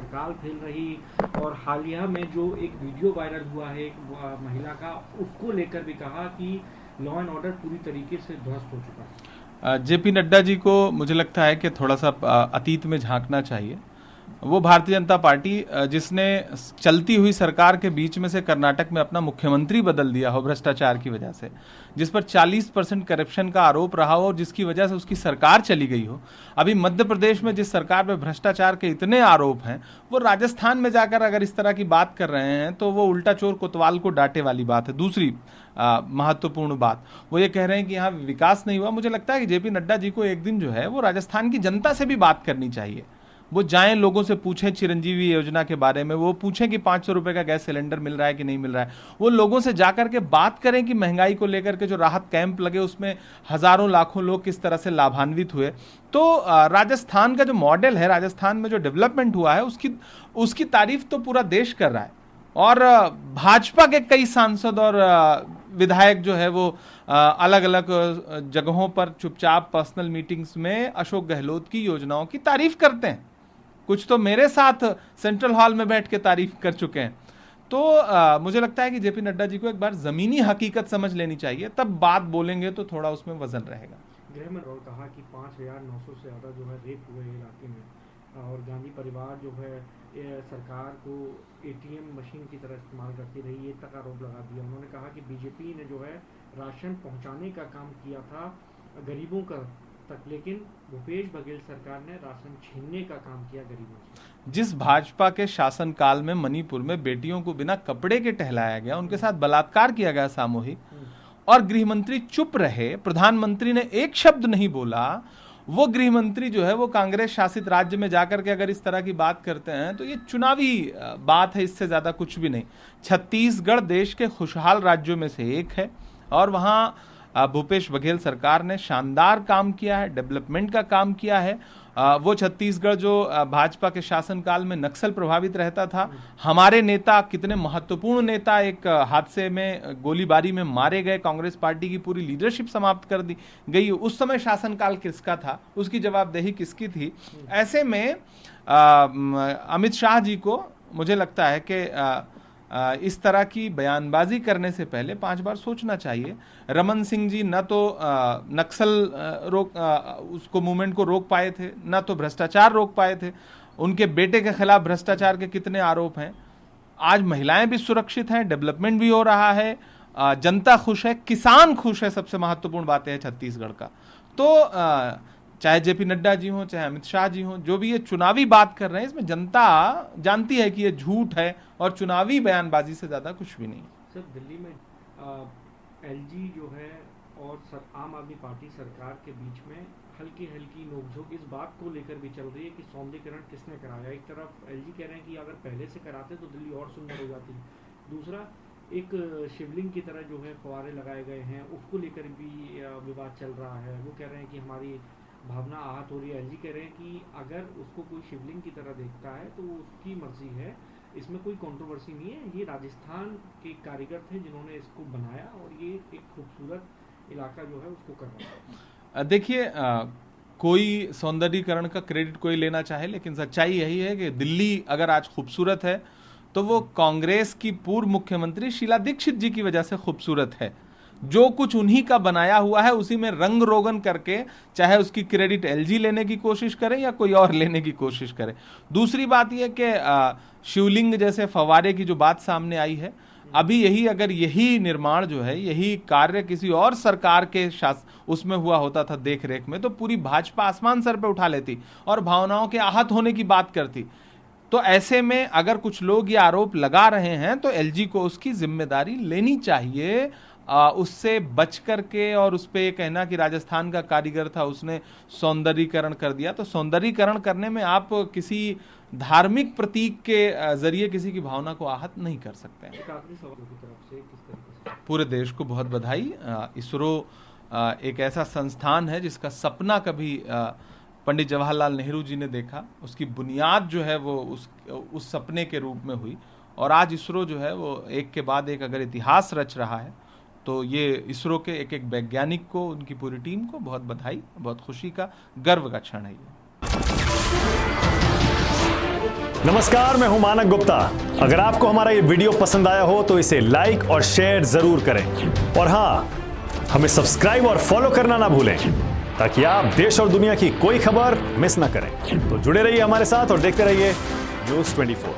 इंतकाल फैल रही, और हालिया में जो एक वीडियो वायरल हुआ है एक महिला का, उसको लेकर भी कहा कि लॉ एंड ऑर्डर पूरी तरीके से ध्वस्त हो चुका है। जेपी नड्डा जी को मुझे लगता है कि थोड़ा सा अतीत में झांकना चाहिए। वो भारतीय जनता पार्टी जिसने चलती हुई सरकार के बीच में से कर्नाटक में अपना मुख्यमंत्री बदल दिया हो भ्रष्टाचार की वजह से, जिस पर 40% करप्शन का आरोप रहा हो और जिसकी वजह से उसकी सरकार चली गई हो। अभी मध्य प्रदेश में जिस सरकार पे भ्रष्टाचार के इतने आरोप हैं, वो राजस्थान में जाकर अगर इस तरह की बात कर रहे हैं तो वो उल्टा चोर कोतवाल को डांटे वाली बात है। दूसरी महत्वपूर्ण बात, वो ये कह रहे हैं कि यहाँ विकास नहीं हुआ। मुझे लगता है कि जेपी नड्डा जी को एक दिन जो है वो राजस्थान की जनता से भी बात करनी चाहिए। वो जाएं, लोगों से पूछें चिरंजीवी योजना के बारे में, वो पूछें कि 500 रुपए का गैस सिलेंडर मिल रहा है कि नहीं मिल रहा है। वो लोगों से जाकर के बात करें कि महंगाई को लेकर के जो राहत कैंप लगे उसमें हजारों लाखों लोग किस तरह से लाभान्वित हुए। तो राजस्थान का जो मॉडल है, राजस्थान में जो डेवलपमेंट हुआ है, उसकी तारीफ तो पूरा देश कर रहा है। और भाजपा के कई सांसद और विधायक जो है वो अलग अलग जगहों पर चुपचाप पर्सनल मीटिंग्स में अशोक गहलोत की योजनाओं की तारीफ करते हैं। कुछ तो मेरे साथ सेंट्रल हॉल में बैठ के तारीफ कर चुके हैं। तो मुझे लगता है कि जेपी नड्डा जी को एक बार जमीनी हकीकत समझ लेनी चाहिए, तब बात बोलेंगे तो थोड़ा उसमें वजन रहेगा। गृह मंत्री ने कहा कि 5,900 से ज़्यादा जो है रेप हुए इलाके में, और गांधी परिवार जो है सरकार को एटीएम मशीन की तरह इस्तेमाल करती रही, ये तक आरोप लगा दिया। उन्होंने कहा कि बीजेपी ने जो है राशन पहुंचाने का काम किया था गरीबों का तक, लेकिन भूपेश बघेल सरकार ने राशन छीनने का काम किया गरीबों से। जिस भाजपा के शासनकाल में मणिपुर में बेटियों को बिना कपड़े के टहलाया गया, उनके साथ बलात्कार किया गया सामूहिक, और गृह मंत्री चुप रहे, प्रधानमंत्री ने एक शब्द नहीं बोला, वो गृह मंत्री जो है वो कांग्रेस शासित राज्य में जाकर के अगर इस तरह की बात करते हैं तो ये चुनावी बात है, इससे ज्यादा कुछ भी नहीं। छत्तीसगढ़ देश के खुशहाल राज्यों में से एक है और वहां भूपेश बघेल सरकार ने शानदार काम किया है, डेवलपमेंट का काम किया है। वो छत्तीसगढ़ जो भाजपा के शासनकाल में नक्सल प्रभावित रहता था, हमारे नेता, कितने महत्वपूर्ण नेता एक हादसे में, गोलीबारी में मारे गए, कांग्रेस पार्टी की पूरी लीडरशिप समाप्त कर दी गई। उस समय शासनकाल किसका था, उसकी जवाबदेही किसकी थी? ऐसे में अमित शाह जी को मुझे लगता है कि इस तरह की बयानबाजी करने से पहले 5 बार सोचना चाहिए। रमन सिंह जी न तो नक्सल उसको मूवमेंट को रोक पाए थे, न तो भ्रष्टाचार रोक पाए थे। उनके बेटे के खिलाफ भ्रष्टाचार के कितने आरोप हैं। आज महिलाएं भी सुरक्षित हैं, डेवलपमेंट भी हो रहा है, जनता खुश है, किसान खुश है। सबसे महत्वपूर्ण बात है छत्तीसगढ़ का। तो चाहे जेपी नड्डा जी हों, चाहे अमित शाह जी हों, जो भी ये चुनावी बात कर रहे हैं, इसमें जनता जानती है कि ये झूठ है और चुनावी बयानबाजी से ज्यादा कुछ भी नहीं। सर, दिल्ली में एलजी जो है और आम आदमी पार्टी सरकार के बीच में हल्की हल्की नोकझोंक इस बात को लेकर भी चल रही है कि सौंदर्यीकरण किसने कराया। एक तरफ एलजी कह रहे हैं कि अगर पहले से कराते तो दिल्ली और सुंदर हो जाती। दूसरा, एक शिवलिंग की तरह जो है फव्वारे लगाए गए हैं, उसको लेकर भी विवाद चल रहा है। वो कह रहे हैं कि हमारी भावना आहत हो रही है। एलजी कह रहे हैं कि अगर उसको कोई शिवलिंग की तरह देखता है तो उसकी मर्जी है, इसमें कोई कंट्रोवर्सी नहीं है। ये राजस्थान के कारीगर थे जिन्होंने इसको बनाया और ये एक खूबसूरत इलाका जो है उसको कर रहा है। देखिए, कोई सौंदर्यीकरण का क्रेडिट कोई लेना चाहे, लेकिन सच्चाई यही है कि दिल्ली अगर आज खूबसूरत है तो वो कांग्रेस की पूर्व मुख्यमंत्री शीला दीक्षित जी की वजह से खूबसूरत है। जो कुछ उन्हीं का बनाया हुआ है उसी में रंग रोगन करके, चाहे उसकी क्रेडिट एलजी लेने की कोशिश करे या कोई और लेने की कोशिश करे। दूसरी बात यह कि शिवलिंग जैसे फव्वारे की जो बात सामने आई है, अभी यही निर्माण जो है, यही कार्य किसी और सरकार के उसमें हुआ होता था देख रेख में, तो पूरी भाजपा आसमान सर पे उठा लेती और भावनाओं के आहत होने की बात करती। तो ऐसे में अगर कुछ लोग ये आरोप लगा रहे हैं तो एलजी को उसकी जिम्मेदारी लेनी चाहिए, उससे बच करके। और उस पर कहना कि राजस्थान का कारीगर था, उसने सौंदर्यीकरण कर दिया, तो सौंदर्यीकरण करने में आप किसी धार्मिक प्रतीक के जरिए किसी की भावना को आहत नहीं कर सकते हैं। पूरे देश को बहुत बधाई। इसरो एक ऐसा संस्थान है जिसका सपना कभी पंडित जवाहरलाल नेहरू जी ने देखा, उसकी बुनियाद जो है वो उस सपने के रूप में हुई, और आज इसरो जो है वो एक के बाद एक अगर इतिहास रच रहा है, तो ये इसरो के एक एक वैज्ञानिक को, उनकी पूरी टीम को बहुत बधाई, बहुत खुशी का, गर्व का क्षण है ये। नमस्कार, मैं हूं मानक गुप्ता। अगर आपको हमारा ये वीडियो पसंद आया हो तो इसे लाइक और शेयर जरूर करें, और हां, हमें सब्सक्राइब और फॉलो करना ना भूलें ताकि आप देश और दुनिया की कोई खबर मिस ना करें। तो जुड़े रहिए हमारे साथ और देखते रहिए न्यूज़ 24।